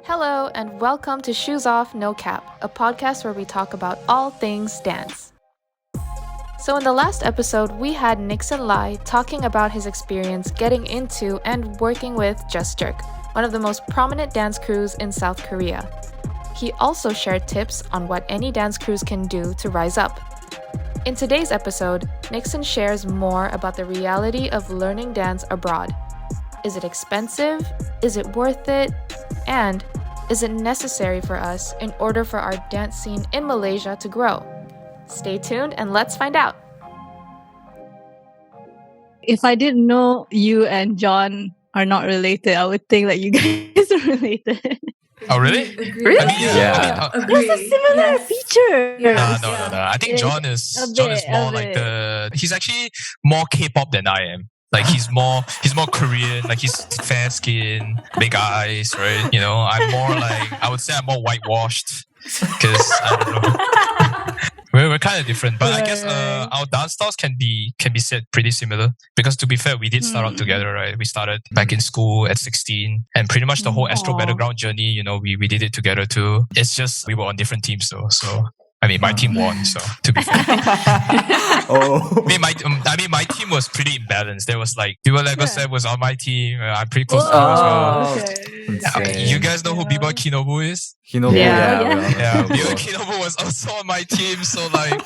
Hello, and welcome to Shoes Off, No Cap, a podcast where we talk about all things dance. So in the last episode, we had Nickson Lai talking about his experience getting into and working with Just Jerk, one of the most prominent dance crews in South Korea. He also shared tips on what any dance crews can do to rise up. In today's episode, Nickson shares more about the reality of learning dance abroad. Is it expensive? Is it worth it? And is it necessary for us in order for our dance scene in Malaysia to grow? Stay tuned and let's find out. If I didn't know you and John are not related, I would think that you guys are related. Oh, really? Really? I mean, Yeah. There's a similar feature. No. I think John is more like he's actually more K-pop than I am. Like he's more Korean, like he's fair skin, big eyes, right? You know, I'm more like, I would say I'm more whitewashed because I don't know. We're kind of different, but I guess our dance styles can be said pretty similar because to be fair, we did start out together, right? We started back in school at 16 and pretty much the whole Astro Battleground journey, you know, we did it together too. It's just we were on different teams though, so I mean, my team won, so to be fair. My team was pretty imbalanced. There was like, Biba Lego Set was on my team. I'm pretty close to him as well. Okay. You guys know who Biba Kinobu is? Kinobu, Yeah, Biba Kinobu was also on my team, so like,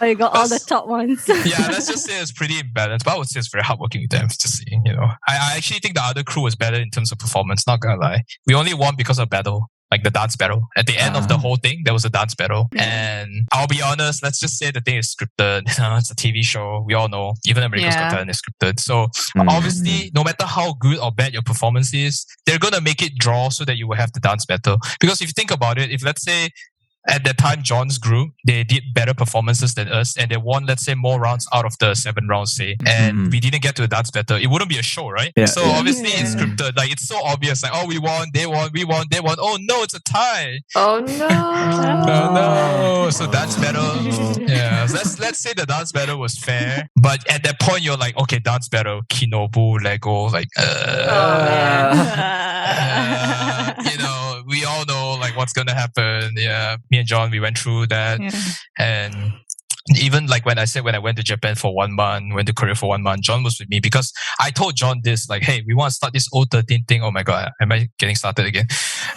you got all the top ones. Yeah, let's just say it's pretty imbalanced, but I would say it's very hardworking with them, just saying, you know. I actually think the other crew was better in terms of performance, not gonna lie. We only won because of battle. Like the dance battle. At the end of the whole thing, there was a dance battle. And I'll be honest, let's just say the thing is scripted. It's a TV show. We all know. Even America's Got Talent is scripted. So obviously, no matter how good or bad your performance is, they're going to make it draw so that you will have the dance battle. Because if you think about it, if let's say at that time, John's group, they did better performances than us and they won, let's say, more rounds out of the 7 rounds, say, and we didn't get to the dance battle, it wouldn't be a show, right? Yeah. So obviously it's scripted. Like it's so obvious, like, oh, we won, they won, we won, they won. Oh no, it's a tie. Oh no. Oh no. So dance battle. Yeah. So let's say the dance battle was fair. But at that point you're like, okay, dance battle, Kinobu, Lego, like you know, we all know like what's gonna happen. Yeah. Me and John, we went through that. And even like when I went to Japan for 1 month, went to Korea for 1 month, John was with me because I told John this, like, hey, we want to start this O13 thing. Oh my God, am I getting started again?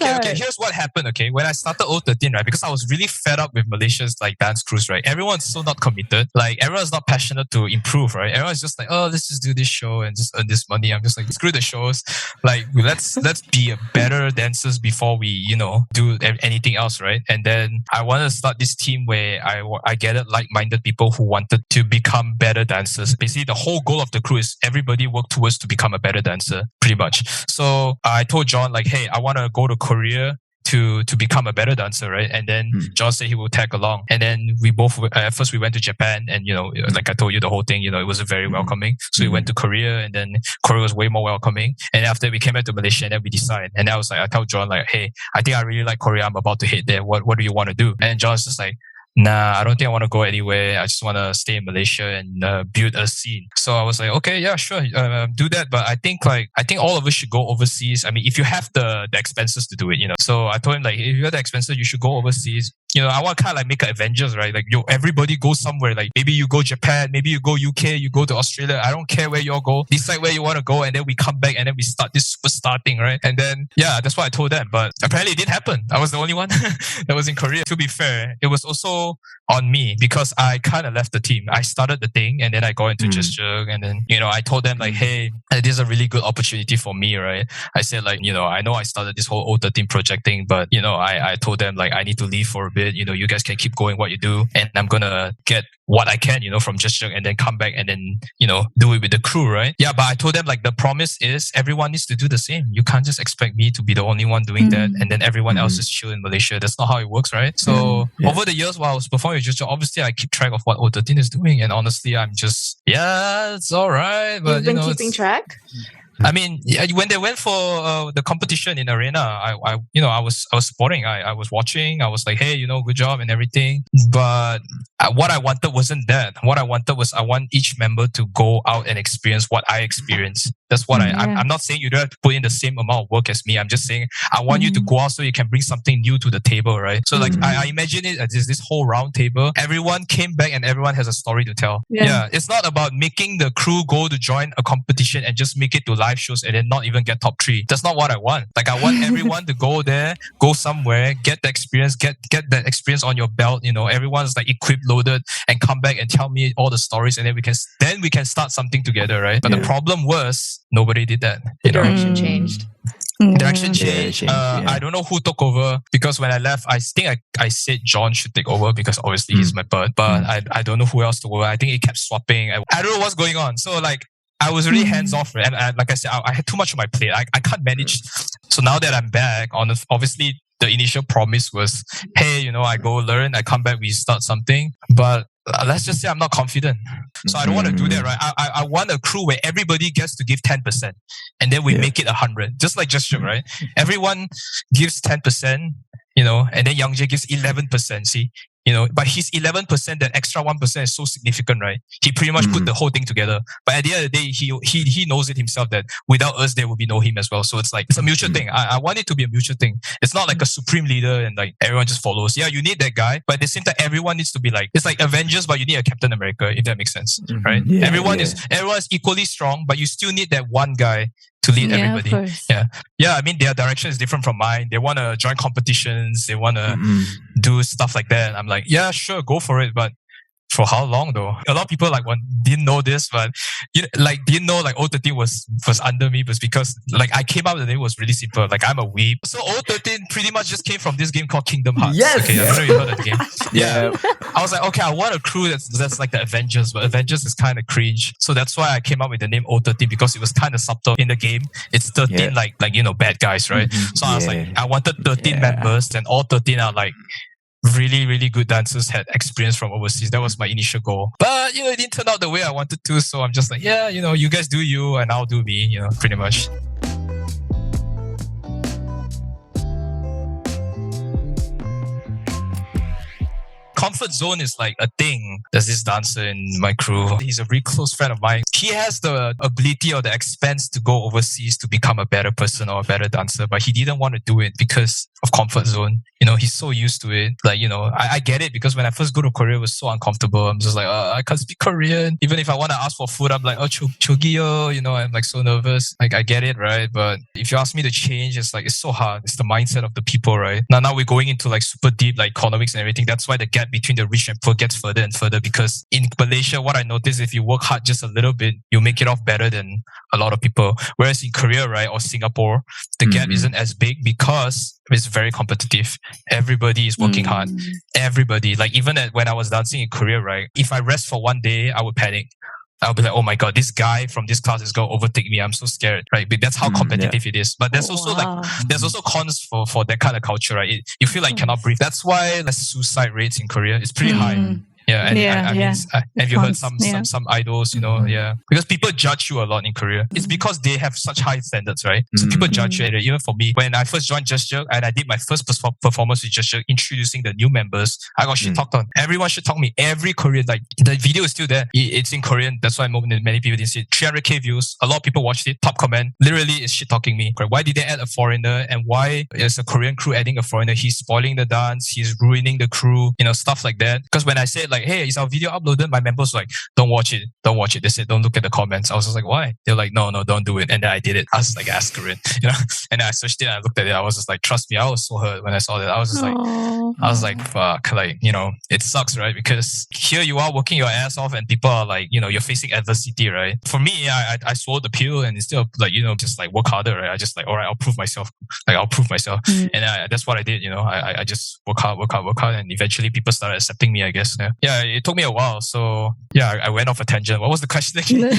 Okay, here's what happened, okay? When I started O13, right, because I was really fed up with Malaysia's like dance crews, right? Everyone's so not committed. Like everyone's not passionate to improve, right? Everyone's just like, oh, let's just do this show and just earn this money. I'm just like, screw the shows. Like let's be a better dancers before we, you know, do anything else, right? And then I wanted to start this team where I gathered like-minded people who wanted to become better dancers. Basically, the whole goal of the crew is everybody work towards to become a better dancer, pretty much. So I told John, like, hey, I want to go to Korea to become a better dancer, right? And then John said he will tag along. And then we both, at first we went to Japan and, you know, like I told you the whole thing, you know, it was very welcoming. So we went to Korea and then Korea was way more welcoming. And after we came back to Malaysia and then we decided. And I was like, I told John like, hey, I think I really like Korea. I'm about to hit there. What do you want to do? And John's just like, nah, I don't think I want to go anywhere. I just want to stay in Malaysia and build a scene. So I was like, okay, yeah, sure, do that. But I think all of us should go overseas. I mean, if you have the expenses to do it, you know. So I told him like, if you have the expenses, you should go overseas. You know, I want to kind of like make an Avengers, right? Like, everybody go somewhere. Like, maybe you go Japan, maybe you go UK, you go to Australia. I don't care where you all go. Decide where you want to go, and then we come back, and then we start this superstar thing, right? And then, yeah, that's what I told them. But apparently, it didn't happen. I was the only one that was in Korea. To be fair, it was also on me because I kind of left the team. I started the thing, and then I got into Gesture, and then, you know, I told them like, hey, this is a really good opportunity for me, right? I said like, you know I started this whole O13 project thing, but you know, I told them like, I need to leave for a bit. You know, you guys can keep going what you do, and I'm gonna get what I can, you know, from Gesture and then come back and then, you know, do it with the crew, right? Yeah, but I told them like the promise is everyone needs to do the same. You can't just expect me to be the only one doing that and then everyone else is chill in Malaysia. That's not how it works, right? So over the years while I was performing with Gesture, obviously I keep track of what O13 is doing, and honestly, I'm just, yeah, it's all right. But you've been keeping track? I mean, when they went for the competition in Arena, I was supporting. I was watching. I was like, hey, good job and everything. But what I wanted wasn't that. What I wanted was I want each member to go out and experience what I experienced. That's what I'm not saying you don't have to put in the same amount of work as me. I'm just saying I want you to go out so you can bring something new to the table, right? So like I imagine it as this whole round table. Everyone came back and everyone has a story to tell. Yeah. It's not about making the crew go to join a competition and just make it to live shows and then not even get top 3. That's not what I want. Like I want everyone to go there, go somewhere, get the experience, get that experience on your belt. Everyone's like equipped, loaded, and come back and tell me all the stories, and then we can start something together, right? But the problem was nobody did that. The direction changed. Direction change. I don't know who took over, because when I left, I think I said John should take over because obviously he's my bud. But I don't know who else took over. I think it kept swapping. I don't know what's going on. So like I was really hands off, and like I said, I had too much on my plate. I can't manage. So now that I'm back, obviously the initial promise was, hey, I go learn, I come back, we start something. But let's just say I'm not confident. So I don't want to do that, right? I want a crew where everybody gets to give 10% and then we make it 100. Just like Gesture, right? Everyone gives 10%, and then Young Jae gives 11%. See? But his 11%, that extra 1% is so significant, right? He pretty much put the whole thing together. But at the end of the day, he knows it himself that without us, there will be no him as well. So it's like, it's a mutual thing. I want it to be a mutual thing. It's not like a supreme leader and like everyone just follows. Yeah, you need that guy, but at the same time, everyone needs to be like, it's like Avengers, but you need a Captain America, if that makes sense, right? Everyone is equally strong, but you still need that one guy to lead everybody. Yeah. I mean, their direction is different from mine. They want to join competitions. They want to do stuff like that. I'm like, yeah, sure, go for it. But for how long though? A lot of people didn't know this, but didn't know like O13 was under me, was because like I came out and it was really simple. Like I'm a weeb. So O13 pretty much just came from this game called Kingdom Hearts. Yes. Okay, I don't know if you heard that game. Yeah. I was like, okay, I want a crew that's like the Avengers, but Avengers is kind of cringe. So that's why I came up with the name O13, because it was kind of subtle in the game. It's 13 like bad guys, right? So I was like, I wanted 13 members, and all 13 are like really, really good dancers, had experience from overseas. That was my initial goal. But, it didn't turn out the way I wanted to. So I'm just like, yeah, you guys do you and I'll do me, pretty much. Comfort zone is like a thing. There's this dancer in my crew. He's a really close friend of mine. He has the ability or the expense to go overseas to become a better person or a better dancer, but he didn't want to do it because of comfort zone. He's so used to it. Like, I get it, because when I first go to Korea, it was so uncomfortable. I'm just like, I can't speak Korean. Even if I want to ask for food, I'm like, chogiyo, I'm like so nervous. Like, I get it, right? But if you ask me to change, it's like, it's so hard. It's the mindset of the people, right? Now we're going into like super deep, like economics and everything. That's why the gap between the rich and poor gets further and further, because in Malaysia, what I noticed, if you work hard just a little bit, you make it off better than a lot of people. Whereas in Korea, right, or Singapore, the gap isn't as big because it's very competitive. Everybody is working hard. Everybody. Like even when I was dancing in Korea, right, if I rest for one day, I would panic. I'll be like, oh my God, this guy from this class is going to overtake me. I'm so scared, right? But that's how competitive it is. But there's also there's also cons for that kind of culture, right? You feel like you cannot breathe. That's why the suicide rates in Korea is pretty high. Yeah, and I mean, have you heard some idols, because people judge you a lot in Korea. It's because they have such high standards, right? So people judge you. Even for me, when I first joined Gesture and I did my first performance with Gesture, introducing the new members, I got shit talked on. Everyone shit talked me. Every Korean, like the video is still there. It's in Korean. That's why many people didn't see it. 300k views. A lot of people watched it. Top comment literally is shit talking me. Why did they add a foreigner? And why is a Korean crew adding a foreigner? He's spoiling the dance. He's ruining the crew. Stuff like that. Because when I said like, hey, is our video uploaded? My members were like, don't watch it. They said, don't look at the comments. I was just like, why? They're like, no, don't do it. And then I did it. I was like, ask Korean, and I searched it and I looked at it. I was just like, trust me, I was so hurt when I saw that. I was just like, fuck, like, it sucks, right? Because here you are working your ass off and people are like, you're facing adversity, right? For me, I swallowed the pill and instead of like, just like work harder, right? I just like, all right, I'll prove myself. And that's what I did, I just work hard. And eventually people started accepting me, I guess. Yeah, yeah, it took me a while. So yeah, I went off a tangent. What was the question again?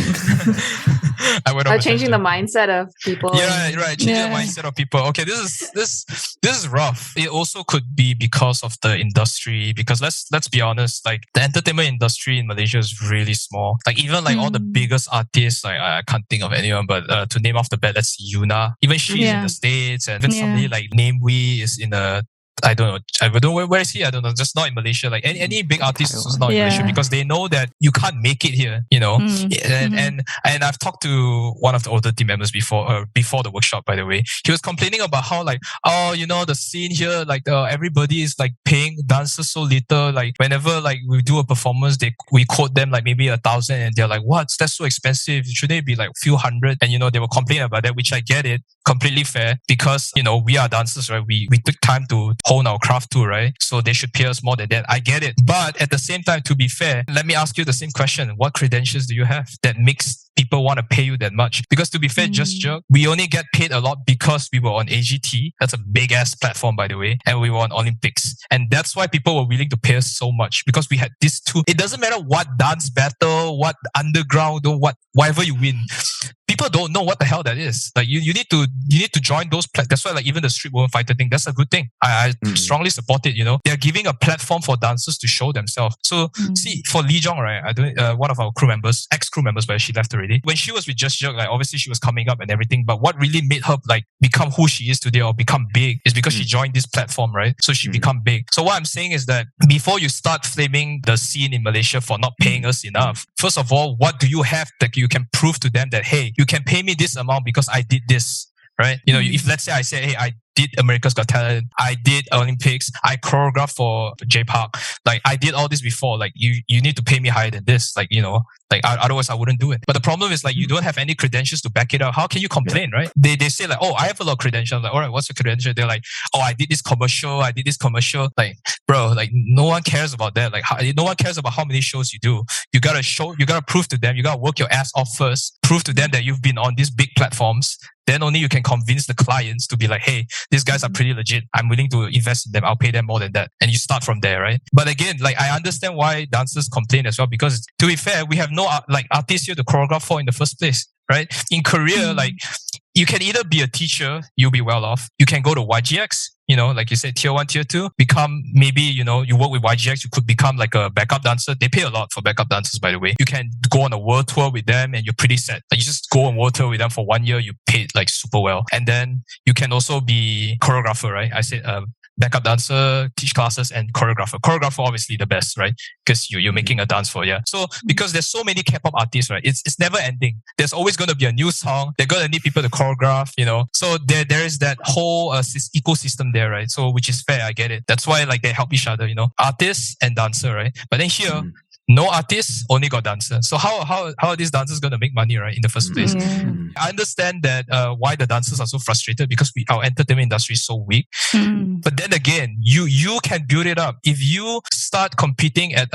I went off changing the mindset of people. Yeah, right. Changing the mindset of people. Okay, this is rough. It also could be because of the industry. Because let's be honest, like the entertainment industry in Malaysia is really small. Like even like all the biggest artists, like I can't think of anyone, but to name off the bat, let's see Yuna. Even she's in the States, and even somebody like Name Wee is in a. I don't know where is he? I don't know. Just not in Malaysia. Like any big artist is not in Malaysia because they know that you can't make it here. You know, and I've talked to one of the older team members before the workshop. By the way, he was complaining about how like the scene here, like everybody is like paying dancers so little. Like whenever like we do a performance, we quote them like maybe 1,000, and they're like, "What? That's so expensive. Shouldn't it be like a few hundred?" And they were complaining about that, which I get it, completely fair, because we are dancers, right? We took time to hone our craft too, right? So they should pay us more than that. I get it. But at the same time, to be fair, let me ask you the same question. What credentials do you have that makes people want to pay you that much? Because to be fair, Just Jerk, we only get paid a lot because we were on AGT. That's a big ass platform, by the way. And we were on Olympics. And that's why people were willing to pay us so much, because we had these two. It doesn't matter what dance battle, what underground, or whatever you win. People don't know what the hell that is. Like you need to join those. That's why like even the Street Woman Fighter thing, that's a good thing. I strongly support it. They're giving a platform for dancers to show themselves. So see, for Lee Jong, right? One of our ex-crew members, but she left already. When she was with Just Jerk, like obviously she was coming up and everything. But what really made her like become who she is today or become big is because she joined this platform, right? So she become big. So what I'm saying is that before you start flaming the scene in Malaysia for not paying us enough, first of all, what do you have that you can prove to them that, hey, you can pay me this amount because I did this, right? If let's say I say, hey, I did America's Got Talent, I did Olympics, I choreographed for J-Park, like I did all this before, like you need to pay me higher than this, like otherwise I wouldn't do it. But the problem is like you don't have any credentials to back it up. How can you complain, right? They say like, oh, I have a lot of credentials. Like, all right, what's your credential? They're like, oh, I did this commercial. Like, bro, like no one cares about that. Like no one cares about how many shows you do. You gotta prove to them, you gotta work your ass off first, prove to them that you've been on these big platforms. Then only you can convince the clients to be like, hey, these guys are pretty legit. I'm willing to invest in them. I'll pay them more than that. And you start from there, right? But again, like I understand why dancers complain as well, because to be fair, we have no like artists here to choreograph for in the first place, right? In Korea, like you can either be a teacher, you'll be well off. You can go to YGX, like you said, tier 1, tier 2, become maybe, you work with YGX, you could become like a backup dancer. They pay a lot for backup dancers, by the way. You can go on a world tour with them and you're pretty set. Like you just go on world tour with them for 1 year, you paid like super well. And then you can also be choreographer, right? I said, backup dancer, teach classes, and choreographer. Choreographer, obviously the best, right? Because you're making a dance for, So because there's so many K-pop artists, right? It's never ending. There's always going to be a new song. They're going to need people to choreograph, So there is that whole ecosystem there, right? So which is fair, I get it. That's why like they help each other, artists and dancer, right? But then here, no artists, only got dancers. So how are these dancers going to make money, right? In the first place, I understand that why the dancers are so frustrated, because our entertainment industry is so weak. But then again, you can build it up if you start competing at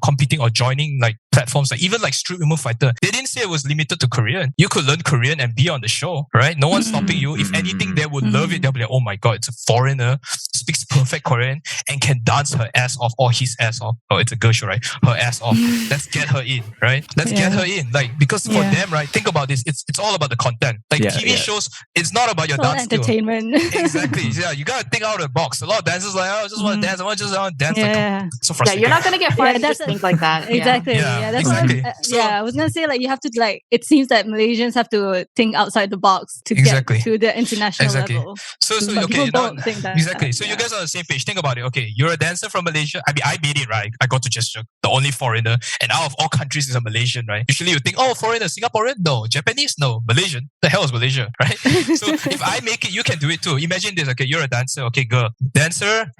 competing or joining like platforms like even like Street Woman Fighter. They didn't say it was limited to Korean. You could learn Korean and be on the show, right? No one's stopping you. If anything, they would love it. They'll be like, oh my god, it's a foreigner, speaks perfect Korean and can dance her ass off or his ass off. Oh, it's a girl show, right? Her ass off. Let's get her in, right? Let's get her in. Like, because for them, right? Think about this. It's all about the content. Like TV shows, it's not about your dance entertainment. Exactly. Yeah, you gotta think out of the box. A lot of dancers like, oh, I just want to dance. I want to dance. Like, so frustrating. You're not gonna get fired. Just think like that. Exactly. That's exactly. I was gonna say like you have to like. It seems that Malaysians have to think outside the box to get to the international level. So but okay, don't think that. Exactly. So you guys are on the same page. Think about it. Okay, you're a dancer from Malaysia. I mean, I made it, right? I got to Just Jerk, the only foreigner, and out of all countries is a Malaysian, right? Usually you think, oh, foreigner, Singaporean, no, Japanese, no, Malaysian. The hell is Malaysia, right? So if I make it, you can do it too. Imagine this. Okay, you're a dancer. Okay, girl, dancer.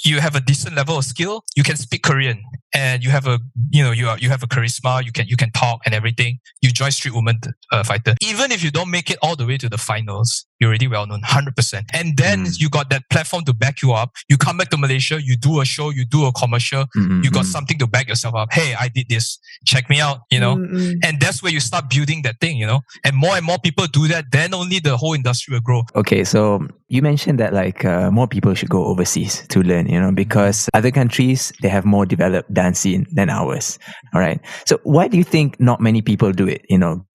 You have a decent level of skill. You can speak Korean, and you have a you have a charisma. You can talk and everything. You join Street Woman Fighter. Even if you don't make it all the way to the finals, you're already well known, 100%. And then you got that platform to back you up. You come back to Malaysia, you do a show, you do a commercial. You got something to back yourself up. Hey, I did this. Check me out. And that's where you start building that thing. And more people do that. Then only the whole industry will grow. Okay, so You mentioned that like more people should go overseas to learn, because other countries, they have more developed dance scene than ours. All right. So why do you think not many people do it,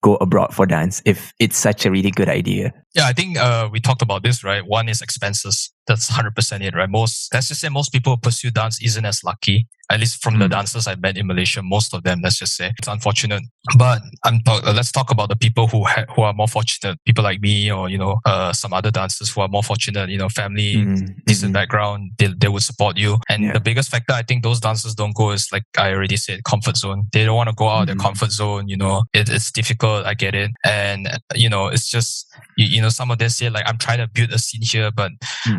go abroad for dance if it's such a really good idea? Yeah, I think we talked about this, right? One is expenses. That's 100% it, right? Let's just say most people who pursue dance isn't as lucky. At least from the dancers I met in Malaysia, most of them, let's just say, it's unfortunate. But let's talk about the people who are more fortunate. People like me, or some other dancers who are more fortunate. Family, decent background, they would support you. And the biggest factor I think those dancers don't go is, like I already said, comfort zone. They don't want to go out of their comfort zone. It's difficult. I get it, and it's just some of them say like, I'm trying to build a scene here, but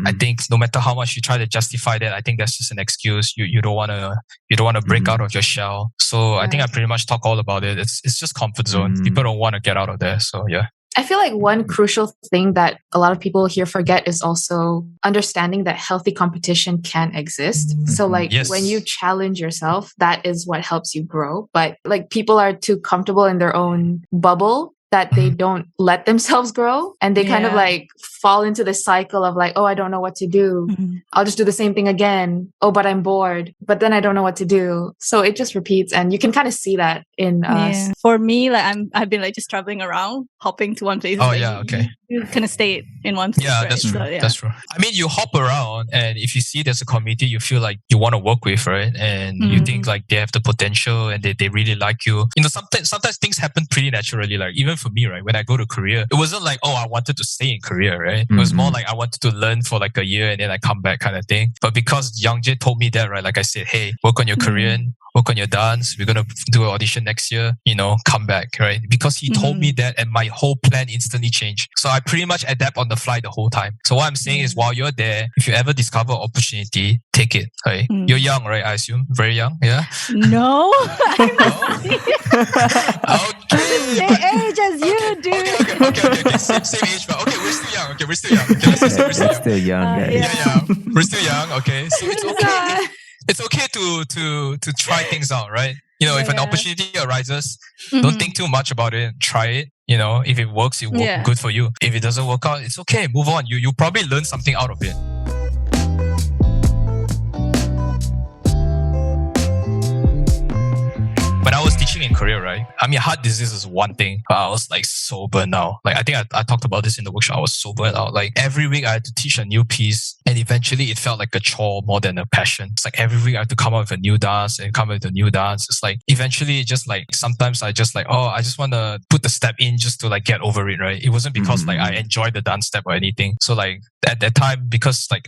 I think no matter how much you try to justify that, I think that's just an excuse. You don't want to break out of your shell. So I think I pretty much talk all about it. It's just comfort zone. People don't want to get out of there. So yeah. I feel like one crucial thing that a lot of people here forget is also understanding that healthy competition can exist. So like when you challenge yourself, that is what helps you grow. But like people are too comfortable in their own bubble that they don't let themselves grow, and they kind of like fall into the cycle of like, oh, I don't know what to do. I'll just do the same thing again. Oh, but I'm bored. But then I don't know what to do. So it just repeats, and you can kind of see that in us. For me, like I've been like just traveling around, hopping to one place. Oh yeah, okay. You kind of stay in one place. Yeah, right? that's true. So, That's true. I mean, you hop around, and if you see there's a community you feel like you want to work with, right? And you think like they have the potential and they really like you. Sometimes things happen pretty naturally. Like even for me, right? When I go to Korea, it wasn't like, oh, I wanted to stay in Korea, right? It was more like I wanted to learn for like a year and then I come back kind of thing. But because Young Jae told me that, right? Like I said, hey, work on your Korean, work on your dance. We're going to do an audition next year, come back, right? Because he told me that, and my whole plan instantly changed. So I pretty much adapt on the fly the whole time. So what I'm saying is, while you're there, if you ever discover an opportunity, take it. Right? You're young, right? I assume very young. Yeah. No, I'm Okay. the same age as you, dude. Okay. Same age, but okay, we're still young. Okay, let's just say we're still young. Yeah. We're still young. Okay, so it's okay. It's okay to try things out, right? If an opportunity arises, don't think too much about it. Try it. If it works, it works good for you. If it doesn't work out, it's okay. Move on. You probably learn something out of it. When I was teaching in Korea, right? I mean, heart disease is one thing, but I was like so burnt out. Like I think I talked about this in the workshop. I was so burnt out. Like every week I had to teach a new piece, and eventually it felt like a chore more than a passion. It's like every week I have to come up with a new dance and come up with a new dance. It's like eventually just like sometimes I just like, I just want to put the step in just to like get over it, right? It wasn't because like I enjoyed the dance step or anything. So like at that time, because like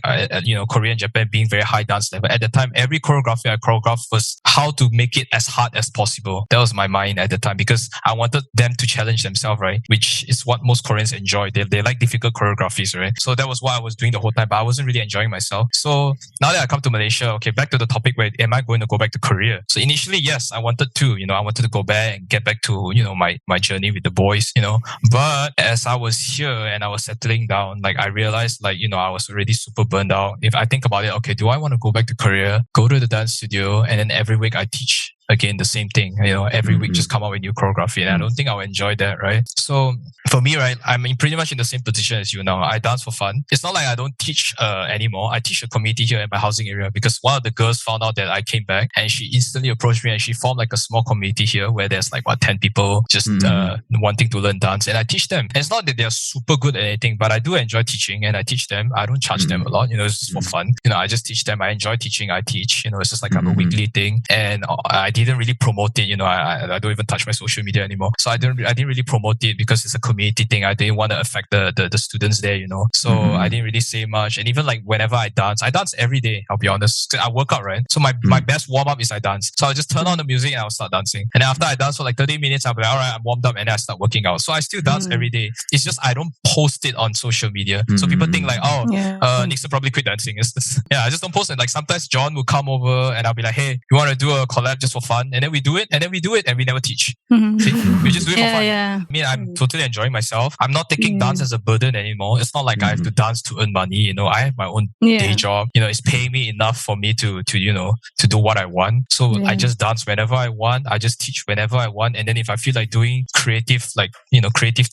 Korea and Japan being very high dance level, at the time every choreography I choreographed was how to make it as hard as possible. That was my mind at the time, because I wanted them to challenge themselves, right? Which is what most Koreans enjoy. They like difficult choreographies, right? So that was what I was doing the whole time, but I wasn't really enjoying myself. So now that I come to Malaysia, okay, back to the topic, where am I going to go back to Korea? So initially, yes, I wanted to, I wanted to go back and get back to, my journey with the boys, But as I was here and I was settling down, like I realized like, I was already super burned out. If I think about it, okay, do I want to go back to Korea, go to the dance studio, and then every week I teach again the same thing, every week just come out with new choreography, and I don't think I'll enjoy that, right? So for me, right, I'm pretty much in the same position as you now. I dance for fun. It's not like I don't teach anymore. I teach a community here in my housing area, because one of the girls found out that I came back, and she instantly approached me, and she formed like a small community here where there's like 10 people just wanting to learn dance, and I teach them. And it's not that they're super good at anything, but I do enjoy teaching, and I teach them. I don't charge them a lot, it's just for fun. I just teach them. I enjoy teaching. I teach, it's just like a weekly thing, and I didn't really promote it. I don't even touch my social media anymore. So I didn't really promote it because it's a community thing. I didn't want to affect the students there, So I didn't really say much. And even like whenever I dance every day, I'll be honest. I work out, right? So my best warm up is I dance. So I'll just turn on the music and I'll start dancing. And after I dance for like 30 minutes, I'll be like, all right, I'm warmed up, and then I start working out. So I still dance every day. It's just I don't post it on social media. So people think like, Nickson probably quit dancing. I just don't post it. Like sometimes John will come over and I'll be like, hey, you want to do a collab just for fun, and then we do it, and we never teach. Mhm. See? We just do it for fun. Yeah. I mean, I'm totally enjoying myself. I'm not taking dance as a burden anymore. It's not like I have to dance to earn money. You know, I have my own day job. You know, it's paying me enough for me to do what I want. So I just dance whenever I want. I just teach whenever I want. And then if I feel like doing creative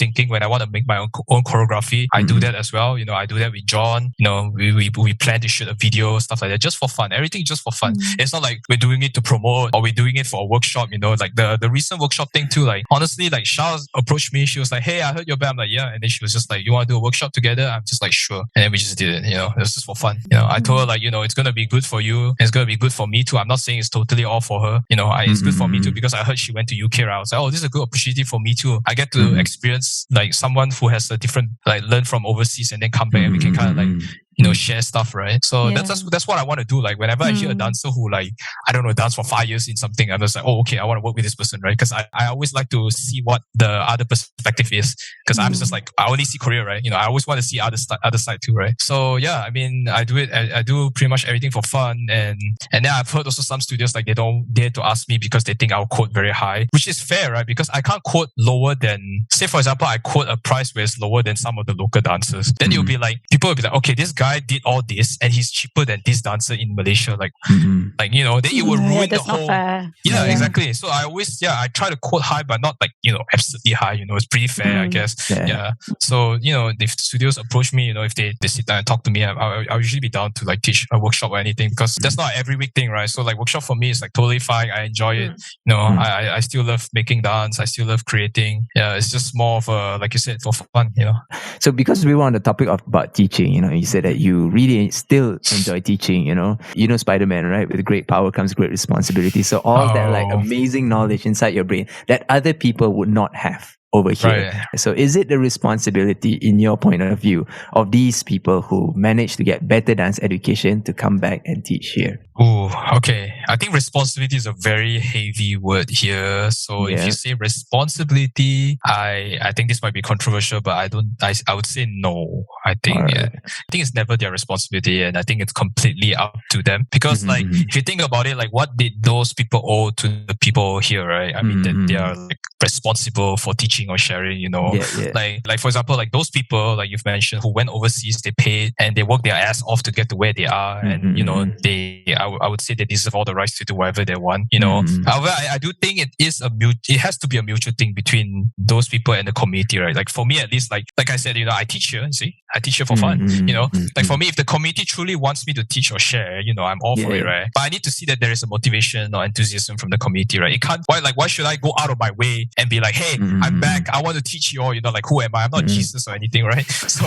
thinking, when I want to make my own choreography, I do that as well. You know, I do that with John. You know, we plan to shoot a video, stuff like that, just for fun. Everything just for fun. It's not like we're doing it to promote or we're doing it for a workshop. You know, like the recent workshop thing too. Like honestly, like Shaun approached me. She was like, "Hey, I heard your band." I'm like, "Yeah." And then she was just like, "You want to do a workshop together?" I'm just like, "Sure." And then we just did it. You know, it was just for fun. You know, I told her like, you know, it's gonna be good for you. It's gonna be good for me too. I'm not saying it's totally all for her. You know, it's good for me too because I heard she went to UK. Right? I was like, oh, this is a good opportunity for me too. I get to experience like someone who has a different, like learn from overseas and then come back and we can kind of like, you know, share stuff, right? So that's what I want to do. Like whenever I hear a dancer who like, I don't know, dance for 5 years in something, I'm just like, oh, okay, I want to work with this person, right? Because I always like to see what the other perspective is. Because I'm just like, I only see Korea, right? You know, I always want to see other side too, right? So yeah, I mean, I do it. I do pretty much everything for fun, and then I've heard also some studios like they don't dare to ask me because they think I'll quote very high, which is fair, right? Because I can't quote lower than, say for example, I quote a price where it's lower than some of the local dancers. Then it'll be like, people will be like, okay, this guy did all this and he's cheaper than this dancer in Malaysia. Like, like, you know, then it will ruin the whole. Yeah, exactly. So I always, I try to quote high, but not like, you know, absolutely high. You know, it's pretty fair, I guess. Yeah. So, you know, if studios approach me, you know, if they sit down and talk to me, I'll usually be down to like teach a workshop or anything because that's not every week thing, right? So like workshop for me is like totally fine. I enjoy it. You know, I still love making dance. I still love creating. Yeah, it's just more of a, like you said, for fun, you know. So because we were on the topic about teaching, you know, you said that you really still enjoy teaching, you know. You know Spider-Man, right? With great power comes great responsibility. So all that like amazing knowledge inside your brain that other people would not have over here. Right. So is it the responsibility, in your point of view, of these people who manage to get better dance education to come back and teach here? Oh, okay. I think responsibility is a very heavy word here. So if you say responsibility, I think this might be controversial, but I would say no. I think I think it's never their responsibility, and I think it's completely up to them. Because like if you think about it, like what did those people owe to the people here, right? I mean that they are like responsible for teaching or sharing, you know. Like for example, like those people like you've mentioned who went overseas, they paid and they worked their ass off to get to where they are, and you know, I would say they deserve all the rights to do whatever they want, you know. However, I do think it has to be a mutual thing between those people and the community, right? Like for me at least, like I said, you know, I teach here, see? I teach here for fun, you know. Like for me, if the community truly wants me to teach or share, you know, I'm all for it, right? But I need to see that there is a motivation or enthusiasm from the community, right? It can't, why should I go out of my way and be like, hey, I'm back, I want to teach you all, you know, like who am I? I'm not Jesus or anything, right? So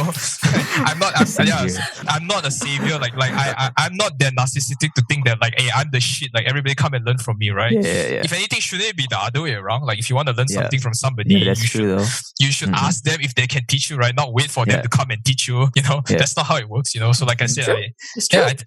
I'm not a savior, like I'm not that narcissistic to think that like, hey, I'm the shit, like everybody come and learn from me, right? If anything, shouldn't it be the other way around? Like if you want to learn something from somebody, you should ask them if they can teach you, right? Not wait for them to come and teach you, you know. That's not how it works, you know. So like I said,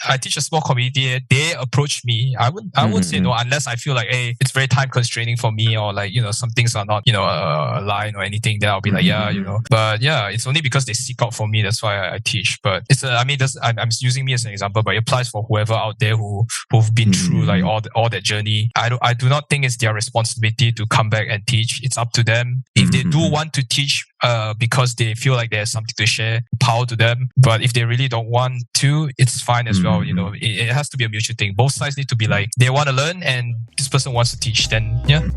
I teach a small community. They approach me. I would say no unless I feel like, hey, it's very time constraining for me, or like, you know, some things are not, you know, aligned or anything. Then I'll be like, yeah, you know. But yeah, it's only because they seek out for me. That's why I teach. But it's I'm using me as an example, but it applies for whoever out there who've been through like all that journey. I do not think it's their responsibility to come back and teach. It's up to them. If they do want to teach because they feel like there's something to share, power to them. But if they really don't want to, it's fine as well. You know, it has to be a mutual thing. Both sides need to be like, they want to learn and this person wants to teach, then yeah.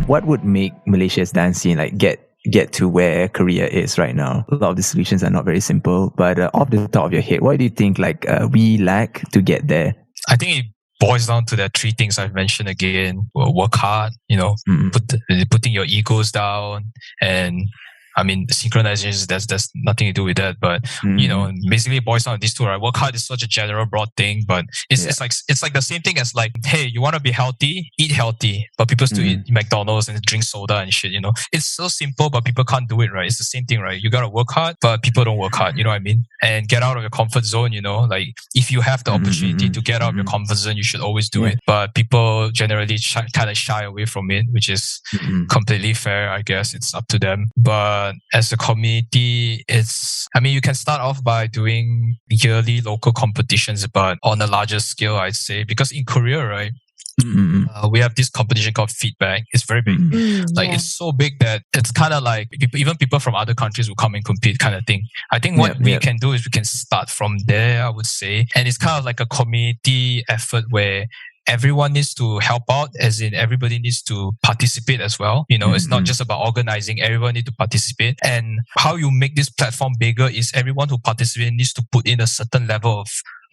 What would make Malaysia's dance scene like get to where Korea is right now? A lot of the solutions are not very simple, but off the top of your head, what do you think like we lack to get there? I think it boils down to the three things I've mentioned again. Work hard, you know, putting your egos down, and I mean, synchronization, there's nothing to do with that. But, you know, basically it boils down to these two, right? Work hard is such a general, broad thing, but it's like the same thing as like, hey, you want to be healthy, eat healthy, but people still eat McDonald's and drink soda and shit, you know? It's so simple, but people can't do it, right? It's the same thing, right? You got to work hard, but people don't work hard, you know what I mean? And get out of your comfort zone, you know? Like, if you have the opportunity to get out of your comfort zone, you should always do it. But people generally kind of shy away from it, which is completely fair, I guess. It's up to them. But but as a community, you can start off by doing yearly local competitions, but on a larger scale, I'd say, because in Korea, right, we have this competition called Feedback. It's very big. It's so big that it's kind of like even people from other countries will come and compete kind of thing. I think what we can do is we can start from there, I would say. And it's kind of like a community effort where everyone needs to help out, as in everybody needs to participate as well. It's not just about organizing. Everyone needs to participate. And how you make this platform bigger is everyone who participates needs to put in a certain level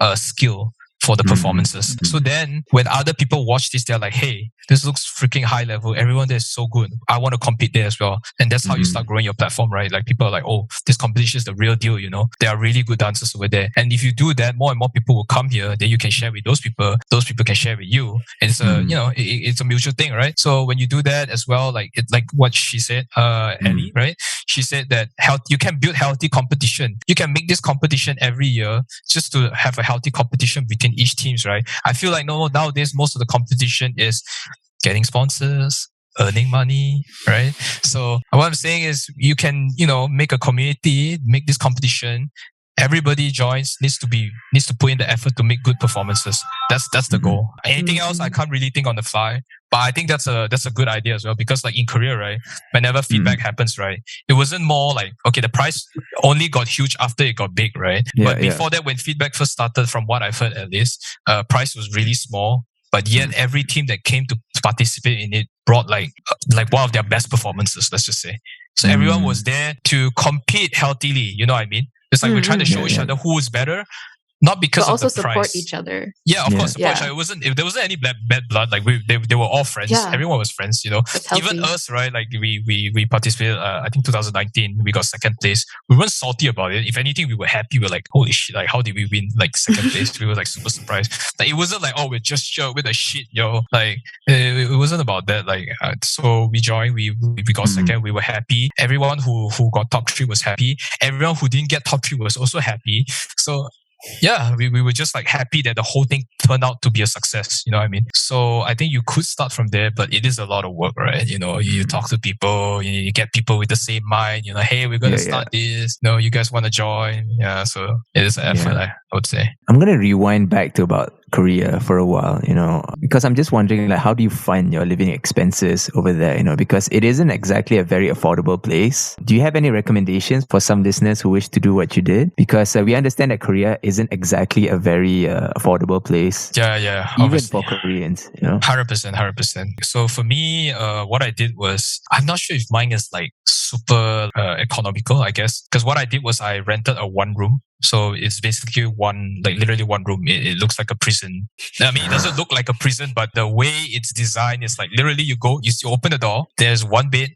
of skill for the performances. So then when other people watch this, they're like, hey, this looks freaking high level. Everyone there is so good. I want to compete there as well. And that's how you start growing your platform, right? Like people are like, oh, this competition is the real deal, There are really good dancers over there. And if you do that, more and more people will come here. Then you can share with those people. Those people can share with you. And it's it's a mutual thing, right? So when you do that as well, like what she said, Ellie, right? She said that you can build healthy competition. You can make this competition every year just to have a healthy competition between each teams, right? I feel like nowadays most of the competition is getting sponsors, earning money, right? So what I'm saying is you can, make a community, make this competition. Everybody joins, needs to put in the effort to make good performances. That's the goal. Anything else, I can't really think on the fly. But I think that's a good idea as well, because like in Korea, right, whenever feedback happens, right, it wasn't more like, okay, the price only got huge after it got big, right? But before that, when feedback first started, from what I've heard at least, price was really small. But yet every team that came to participate in it brought like one of their best performances, let's just say. So everyone was there to compete healthily, you know what I mean? It's like we're trying to show each other who is better. Not because but of also the price. support each other. Yeah, of course, support each other. If there wasn't any bad blood, like they were all friends. Yeah. Everyone was friends, Even us, right? Like we participated. I think 2019 we got second place. We weren't salty about it. If anything, we were happy. We were like, holy shit! Like, how did we win like second place? We were like super surprised. Like, it wasn't like, oh, we're just sure with the shit, yo. Like it wasn't about that. Like so we joined. We got second. We were happy. Everyone who got top 3 was happy. Everyone who didn't get top 3 was also happy. So. Yeah, we were just like happy that the whole thing turned out to be a success. You know what I mean? So I think you could start from there, but it is a lot of work, right? You talk to people, you get people with the same mind. Hey, we're gonna start this. No, you guys want to join? Yeah, so it is an effort, I would say. I'm gonna rewind back to about Korea for a while, because I'm just wondering, like, how do you find your living expenses over there? Because it isn't exactly a very affordable place. Do you have any recommendations for some listeners who wish to do what you did? Because we understand that Korea isn't exactly a very affordable place. Yeah. Even Obviously. for Koreans, 100%. So for me, what I did was, I'm not sure if mine is like super economical, I guess. Because what I did was I rented a 1 room. So it's basically literally 1 room. It looks like a prison. I mean, it doesn't look like a prison, but the way it's designed is like literally you open the door, there's 1 bed,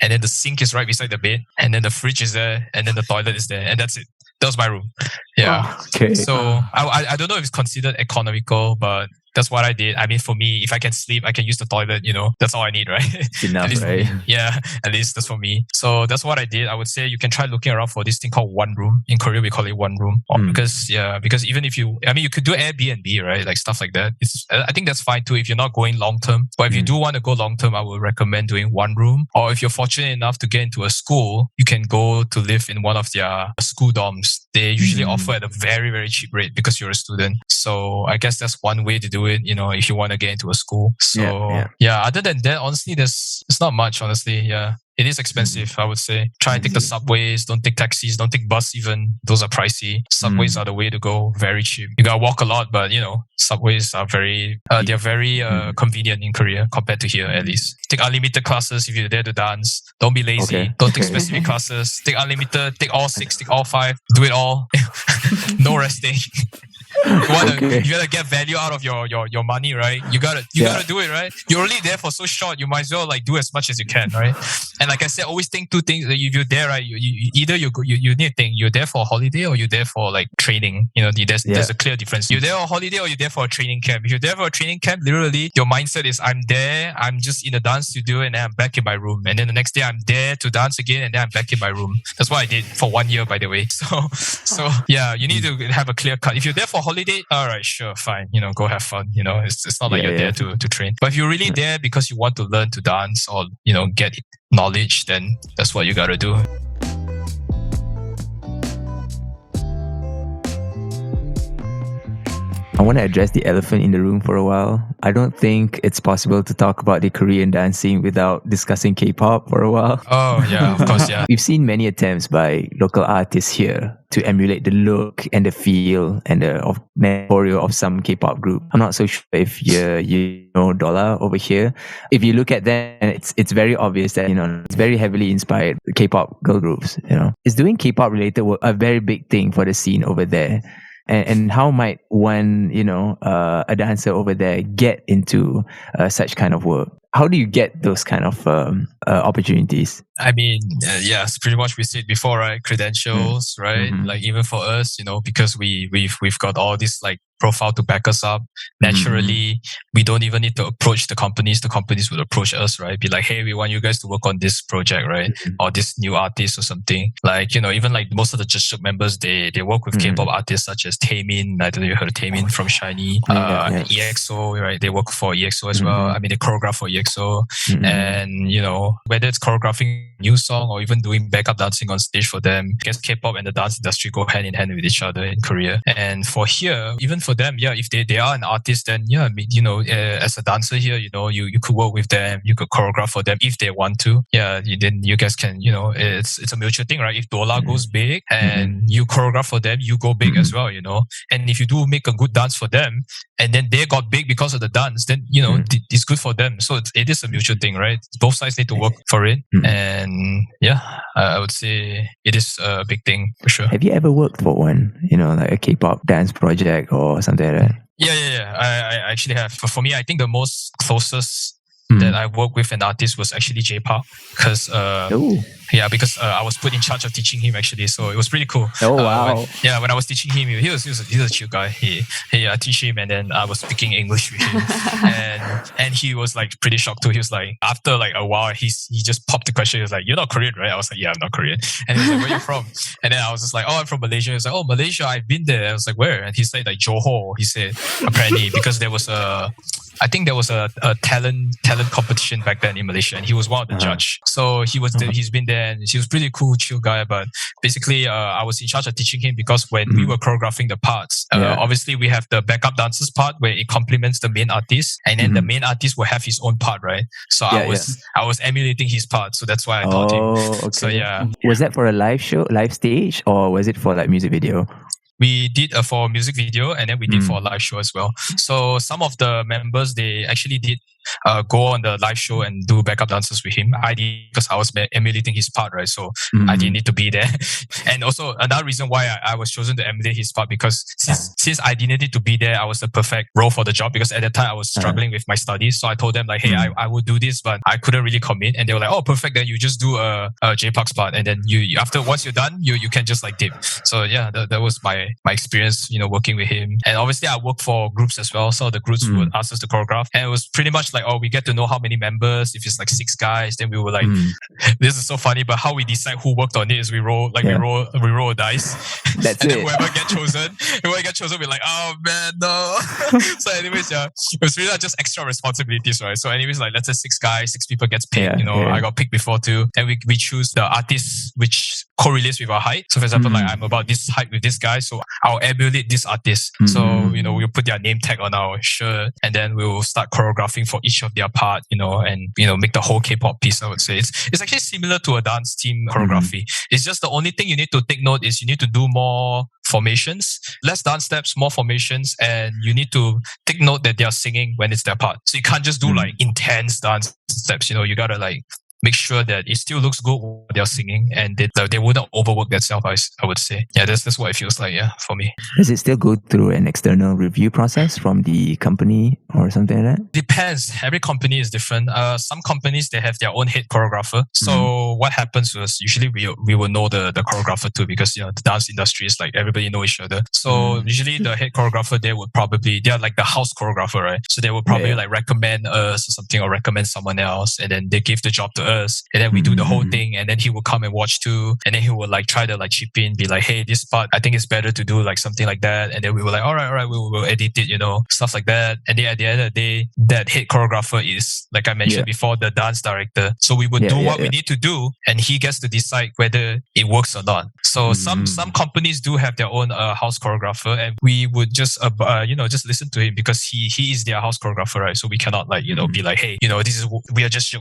and then the sink is right beside the bed, and then the fridge is there, and then the toilet is there, and that's it. That was my room. Yeah. Oh, okay. So I don't know if it's considered economical, but that's what I did. I mean, for me, if I can sleep, I can use the toilet, that's all I need, right? Enough, right? Yeah, at least that's for me. So that's what I did. I would say you can try looking around for this thing called 1 room. In Korea, we call it 1 room. Because even if you could do Airbnb, right? Like stuff like that. I think that's fine too if you're not going long term. But if you do want to go long term, I would recommend doing 1 room. Or if you're fortunate enough to get into a school, you can go to live in one of their school dorms. They usually offer at a very, very cheap rate because you're a student. So I guess that's one way to do it, if you want to get into a school. So other than that, honestly, it's not much, honestly. Yeah. It is expensive, I would say. Try and take the subways, don't take taxis, don't take bus even. Those are pricey. Subways are the way to go, very cheap. You gotta walk a lot, but subways are they're very convenient in Korea compared to here at least. Take unlimited classes if you're there to dance. Don't be lazy. Okay. Don't take specific classes. Take unlimited, take all 6, take all 5. Do it all. No resting. If you gotta get value out of your money, right? You gotta do it, right? You're only there for so short. You might as well like do as much as you can, right? And like I said, always think 2 things. If you're there, right, you either you need to think you're there for a holiday or you're there for like training. There's a clear difference. You're there on a holiday or you're there for a training camp. If you're there for a training camp, literally your mindset is I'm there, I'm just in the dance studio, and then I'm back in my room. And then the next day I'm there to dance again, and then I'm back in my room. That's what I did for 1 year, by the way. So yeah, you need to have a clear cut. If you're there for holiday, all right, sure, fine. Go have fun. It's not like you're there to train. But if you're really there because you want to learn to dance or get knowledge, then that's what you gotta do. I want to address the elephant in the room for a while. I don't think it's possible to talk about the Korean dancing without discussing K-pop for a while. Oh, yeah, of course, yeah. We've seen many attempts by local artists here to emulate the look and the feel and the choreo of some K-pop group. I'm not so sure if you know Dollar over here. If you look at them, it's very obvious that, it's very heavily inspired K-pop girl groups, Is doing K-pop related work a very big thing for the scene over there? And how might one, a dancer over there get into such kind of work? How do you get those kind of opportunities? I mean, it's pretty much we said before, right? Credentials, right? Mm-hmm. Like even for us, because we've got all this like profile to back us up. Naturally, we don't even need to approach the companies. The companies would approach us, right? Be like, hey, we want you guys to work on this project, right? Or this new artist or something. Like, even like most of the Just Shook members, they work with K-pop artists such as Taemin. I don't know if you heard of Taemin from SHINee. EXO, right? They work for EXO as well. I mean, they choreograph for EXO. And, whether it's choreographing a new song or even doing backup dancing on stage for them, I guess K-pop and the dance industry go hand in hand with each other in Korea. And for here, even for them, if they are an artist, then I mean, as a dancer here, you could work with them, you could choreograph for them if they want to. Then you guys can, it's a mutual thing, right? If Dola goes big and you choreograph for them, you go big as well, And if you do make a good dance for them, and then they got big because of the dance, then it's good for them. So it is a mutual thing, right? Both sides need to work for it, and I would say it is a big thing for sure. Have you ever worked for one, like a K-pop dance project or something like that? Yeah. I actually have. For me, I think the most closest that I worked with an artist was actually J-pop, because because I was put in charge of teaching him actually, so it was pretty cool. Oh wow! When I was teaching him, he's a chill guy. I teach him, and then I was speaking English with him, and he was like pretty shocked too. He was like, after like a while, he just popped the question. He was like, "You're not Korean, right?" I was like, "Yeah, I'm not Korean." And he was like, "Where are you from?" And then I was just like, "Oh, I'm from Malaysia." He was like, "Oh, Malaysia, I've been there." I was like, "Where?" And he said like Johor. He said apparently because there was a talent competition back then in Malaysia, and he was one of the judge. So he's been there, and he was pretty cool, chill guy. But basically, I was in charge of teaching him because when we were choreographing the parts, obviously we have the backup dancers part where it complements the main artist, and then the main artist will have his own part, right? So I was emulating his part, so that's why I taught him. Okay. So was that for a live stage, or was it for like music video? We did for a music video, and then we did for a live show as well. So some of the members, they actually did go on the live show and do backup dances with him. I did because I was emulating his part, right? So I didn't need to be there. And also another reason why I was chosen to emulate his part, because since I didn't need to be there, I was the perfect role for the job, because at that time I was struggling with my studies. So I told them like, hey, I would do this, but I couldn't really commit. And they were like, oh, perfect. Then you just do a J-Park's part. And then once you're done, you can just like dip. So that was my experience, working with him. And obviously I worked for groups as well. So the groups would ask us to choreograph. And it was pretty much like, we get to know how many members. If it's like 6 guys, then we were like, this is so funny. But how we decide who worked on it is we roll a dice. That's and it. then whoever get chosen, we're like, oh man, no. So anyways, it was really just extra responsibilities, right? So anyways, like let's say 6 guys, 6 people gets picked. I got picked before too. And we choose the artist which correlates with our height. So for example, like I'm about this height with this guy, so I'll emulate this artist. So we'll put their name tag on our shirt, and then we'll start choreographing for each of their part, and make the whole K-pop piece. I would say it's actually similar to a dance team choreography. It's just the only thing you need to take note is you need to do more formations, less dance steps, more formations, and you need to take note that they are singing when it's their part. So you can't just do like intense dance steps. You gotta like make sure that it still looks good when they're singing, and they wouldn't overwork themselves, I would say. That's what it feels like, for me. Does it still go through an external review process from the company or something like that? Depends. Every company is different. Some companies, they have their own head choreographer. So what happens was usually we will know the choreographer too, because the dance industry is like everybody know each other. So usually the head choreographer, they're like the house choreographer, right? So they would probably like recommend us or something, or recommend someone else, and then they give the job to us. us, and then we do the whole thing, and then he will come and watch too, and then he will like try to like chip in, be like, hey, this part I think it's better to do like something like that, and then we were like, all right, we'll edit it, stuff like that. And then at the end of the day, that head choreographer is, like I mentioned before, the dance director. So we would do what we need to do, and he gets to decide whether it works or not. So some companies do have their own house choreographer, and we would just just listen to him because he is their house choreographer, right? So we cannot like be like, hey, this is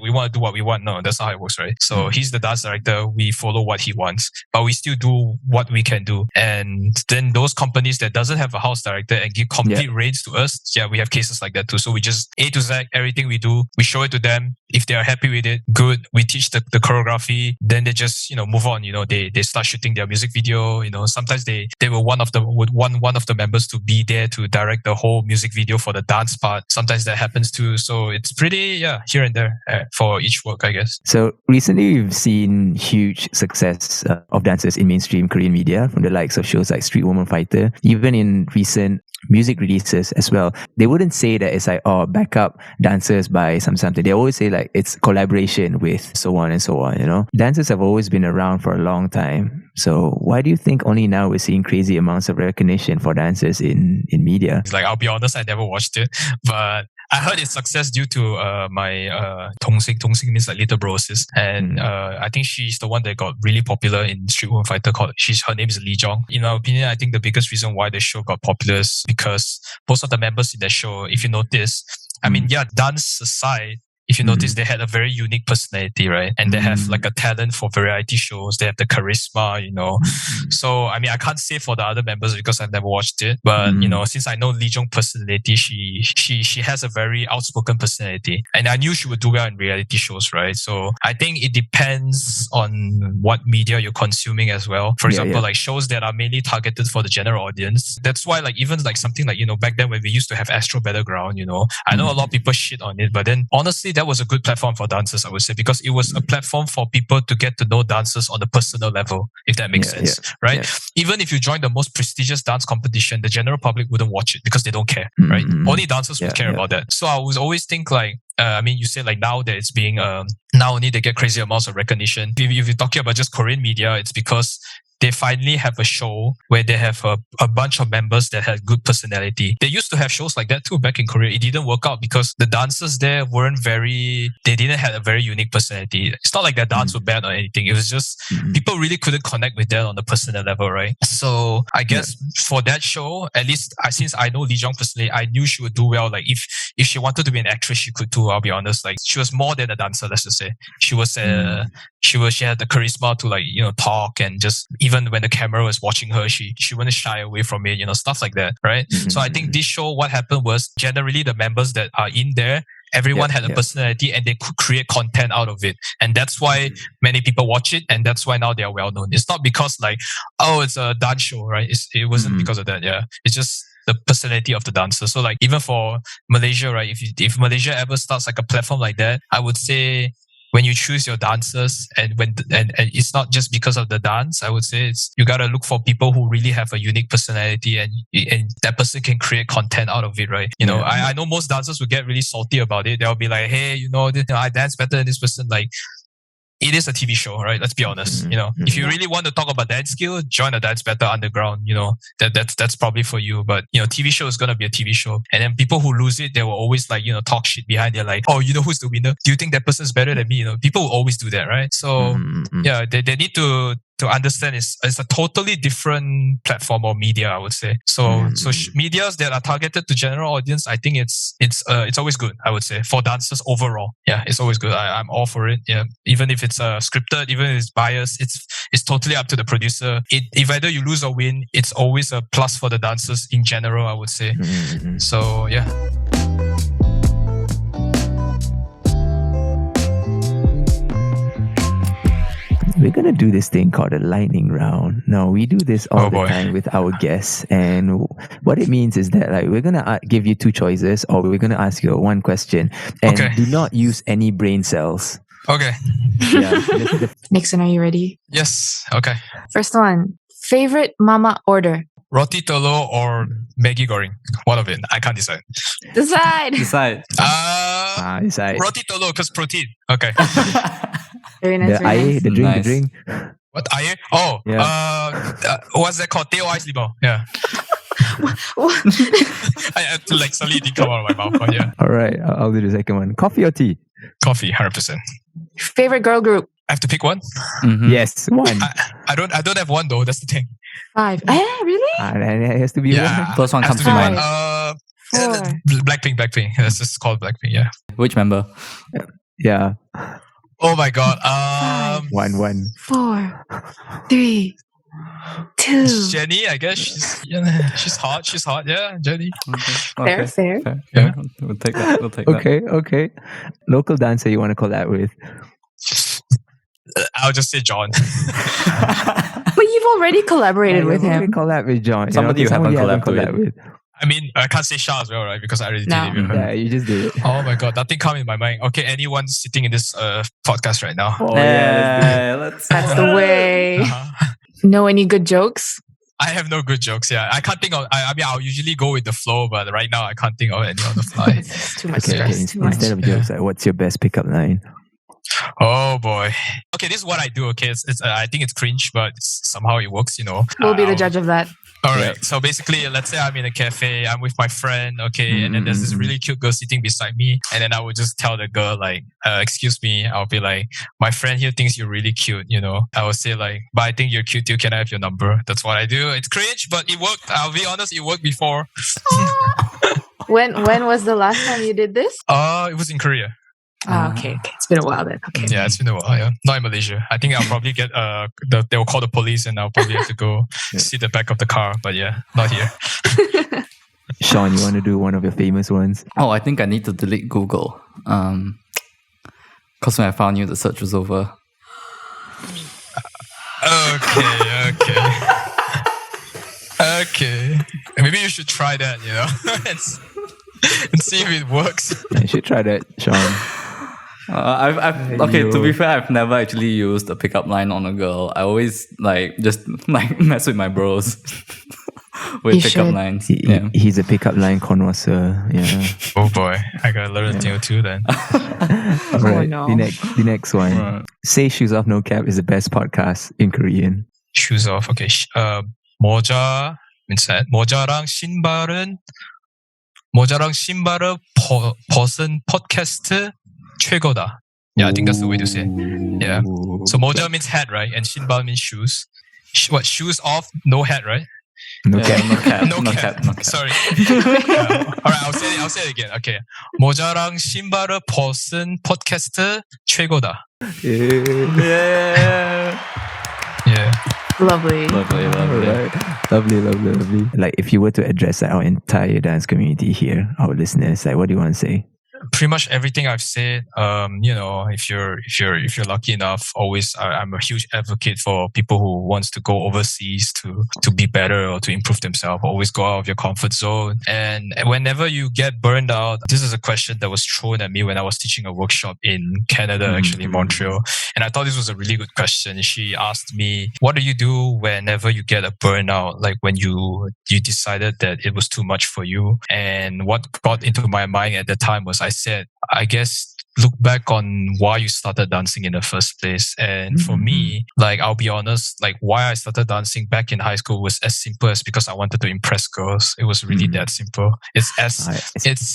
we want to do what we want. No, that's not how it works, right? So he's the dance director. We follow what he wants, but we still do what we can do. And then those companies that doesn't have a house director and give complete reins to us, we have cases like that too. So we just A to Z, everything we do, we show it to them. If they are happy with it, good. We teach the choreography. Then they just move on. They start shooting their music video. Sometimes they were one of the members to be there to direct the whole music video for the dance part. Sometimes that happens too. So it's pretty here and there for each work, I guess. So recently we've seen huge success of dancers in mainstream Korean media, from the likes of shows like Street Woman Fighter, even in recent music releases as well. They wouldn't say that it's like, backup dancers by something. They always say like it's collaboration with so on and so on, Dancers have always been around for a long time. So why do you think only now we're seeing crazy amounts of recognition for dancers in media? Like, I'll be honest, I never watched it, but I heard its success due to my Tongsing. Tongsing means like little brosis, and I think she's the one that got really popular in Street Woman Fighter. Her name is Lee Jong. In my opinion, I think the biggest reason why the show got popular is because most of the members in the show, if you notice, dance aside, if you notice, they had a very unique personality, right? And they have like a talent for variety shows. They have the charisma, So, I can't say for the other members because I've never watched it. But, since I know Lee Jong's personality, she has a very outspoken personality. And I knew she would do well in reality shows, right? So I think it depends on what media you're consuming as well. For example, like shows that are mainly targeted for the general audience. That's why like even like something like, back then when we used to have Astro Battleground, I know a lot of people shit on it, but then honestly, that was a good platform for dancers, I would say, because it was a platform for people to get to know dancers on a personal level, if that makes sense, right? Yeah. Even if you join the most prestigious dance competition, the general public wouldn't watch it because they don't care, right? Only dancers would care about that. So I was always think like, you say like now that it's being, now only they get crazy amounts of recognition. If you're talking about just Korean media, it's because they finally have a show where they have a bunch of members that had good personality. They used to have shows like that too back in Korea. It didn't work out because the dancers there they didn't have a very unique personality. It's not like their dance was bad or anything. It was just people really couldn't connect with them on the personal level, right? So I guess for that show, at least since I know Lee Jong personally, I knew she would do well. Like if she wanted to be an actress, she could too, I'll be honest. Like she was more than a dancer, let's just say. She had the charisma to like, talk, and just even when the camera was watching her, she wouldn't shy away from it, stuff like that, right? So I think this show, what happened was generally the members that are in there, everyone had a personality and they could create content out of it. And that's why many people watch it. And that's why now they are well known. It's not because like, it's a dance show, right? It wasn't because of that. Yeah. It's just the personality of the dancer. So like even for Malaysia, right? If Malaysia ever starts like a platform like that, I would say when you choose your dancers and it's not just because of the dance, I would say you got to look for people who really have a unique personality and that person can create content out of it, right? I know most dancers will get really salty about it. They'll be like, hey, I dance better than this person. Like, it is a TV show, right? Let's be honest. If you really want to talk about dance skill, join a Dance Battle Underground. That's probably for you. But TV show is gonna be a TV show, and then people who lose it, they will always like talk shit behind. They're like, oh, who's the winner? Do you think that person's better than me? People will always do that, right? So they need to understand it's a totally different platform or media, I would say. So medias that are targeted to general audience, I think it's always good, I would say, for dancers overall. Yeah, it's always good. I'm all for it. Yeah, even if it's scripted, even if it's biased, it's totally up to the producer. If either you lose or win, it's always a plus for the dancers in general, I would say. So yeah. We're going to do this thing called a lightning round. Now, we do this all the time with our guests. And what it means is that like we're going to give you two choices, or we're going to ask you one question. And do not use any brain cells. Okay. Yeah. Nickson, are you ready? Yes. Okay. First one, favorite mama order? Roti telur or Maggi goreng? One of it. I can't decide. Decide. Decide. Roti telur because protein. Okay. Very nice. The Very air, nice. the drink, Nice. the drink. What are you? Oh, Yeah. what's that called? Teh ice limau. Yeah. What? I had to like suddenly didn't come out of my mouth, but yeah. All right, I'll do the second one. Coffee or tea? Coffee, 100%. Favorite girl group? I have to pick one. Mhm. Yes, one. I don't have one though. That's the thing. 5. Really? It has to be Yeah. one. First one Has comes to to be mind. one. 4. Blackpink. That's just called Blackpink. Yeah. Which member? Yeah, Oh my god. 1. 4. 3. 2. Jenny, I guess she's hot. She's hot. Yeah, Jenny. Fair. Yeah. We'll take that. Okay. Local dancer you want to collab with? I'll just say John. But you've already collaborated with Yeah, him. collab with John. Somebody you haven't collabed with. I mean, I can't say Shaun as well, right? Because I already No. did it with her. Yeah, you just did it. Oh my god, nothing come in my mind. Okay, anyone sitting in this podcast right now? Oh, Let's That's the way. Uh-huh. Know any good jokes? I have no good jokes. Yeah, I can't think of. I mean, I'll usually go with the flow, but right now I can't think of any on the fly. It's too much Okay, stress. Too much. instead of jokes, like, what's your best pickup line? Oh boy. Okay, this is what I do. Okay, it's I think it's cringe, but somehow it works. You know. We'll be the I'll- judge of that. All right. So basically, let's say I'm in a cafe, I'm with my friend, okay, and then there's this really cute girl sitting beside me, and then I would just tell the girl like, "Excuse me," I'll be like, "My friend here thinks you're really cute," you know. I would say like, "But I think you're cute too. Can I have your number?" That's what I do. It's cringe, but it worked. I'll be honest, it worked before. When was the last time you did this? It was in Korea. Okay. It's been a while then. Okay. Yeah, it's been a while. Yeah, not in Malaysia. I think I'll probably get they will call the police, and I'll probably have to go see the back of the car. But yeah, not here. Shaun, you want to do one of your famous ones? Oh, I think I need to delete Google. Because when I found you, the search was over. Okay. Maybe you should try that, you know, and see if it works. You should try that, Shaun. To be fair, I've never actually used a pickup line on a girl. I always just mess with my bros with You pickup should. lines. He's a pickup line connoisseur. Yeah. Oh boy, I gotta learn a thing or two then. All right. no. The next one. Right. Say Shoes Off No Cap is the best podcast in Korean. Shoes off. Okay. 모자 means that 모자랑 신발을 벗은 팟캐스트 최고다. Yeah, I think that's the way to say it. Yeah. So 모자 means hat, right? And 신발 means shoes. Shoes off, no hat, right? No Yeah, cap. no cap. Sorry. Yeah. All right, I'll say it again. Okay. 모자랑 신발을 벗은 팟캐스트 최고다. Yeah. Yeah. Lovely. Lovely. Right. Lovely. Like, if you were to address our entire dance community here, our listeners, like, what do you want to say? Pretty much everything I've said. You know, if you're lucky enough, always I'm a huge advocate for people who wants to go overseas to be better or to improve themselves. Always go out of your comfort zone. And whenever you get burned out, this is a question that was thrown at me when I was teaching a workshop in Canada, actually in Montreal. And I thought this was a really good question. She asked me, "What do you do whenever you get a burnout? Like when you decided that it was too much for you?" And what got into my mind at the time was I said, I guess look back on why you started dancing in the first place. And for me, like, I'll be honest, like why I started dancing back in high school was as simple as because I wanted to impress girls. It was really that simple. It's simple.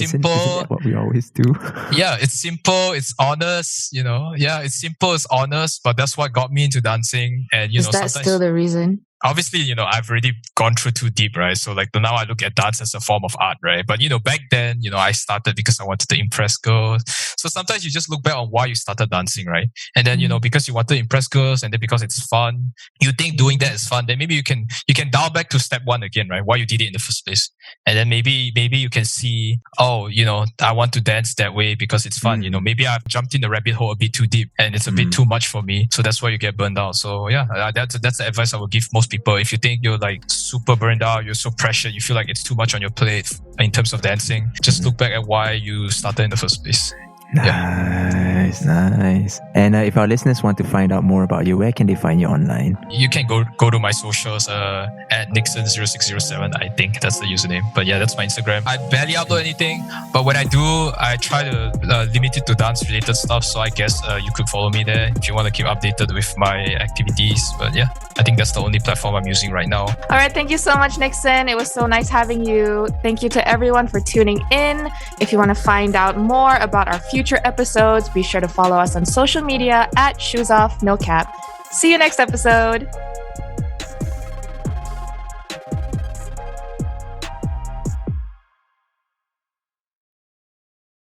Isn't that what we always do? Yeah, it's simple. It's honest, you know. Yeah, it's simple. It's honest. But that's what got me into dancing. And, you Is know, that sometimes still the reason? obviously, you know, I've already gone through too deep, right? So like now I look at dance as a form of art, right? But, you know, back then, you know, I started because I wanted to impress girls. So sometimes you just look back on why you started dancing, right? And then, you know, because you want to impress girls and then because it's fun, you think doing that is fun, then maybe you can dial back to step one again, right? Why you did it in the first place. And then maybe you can see, oh, you know, I want to dance that way because it's fun. You know, maybe I've jumped in the rabbit hole a bit too deep and it's a bit too much for me. So that's why you get burned out. So yeah, that's the advice I would give most people. If you think you're like super burned out, you're so pressured, you feel like it's too much on your plate in terms of dancing, just look back at why you started in the first place. Nice, nice. And if our listeners want to find out more about you, where can they find you online? You can go to my socials at Nickson0607. I think that's the username. But yeah, that's my Instagram. I barely upload anything, but when I do, I try to limit it to dance related stuff. So I guess you could follow me there if you want to keep updated with my activities. But yeah, I think that's the only platform I'm using right now. All right, thank you so much, Nickson. It was so nice having you. Thank you to everyone for tuning in. If you want to find out more about our future episodes, be sure to follow us on social media at Shoes Off No Cap. See you next episode.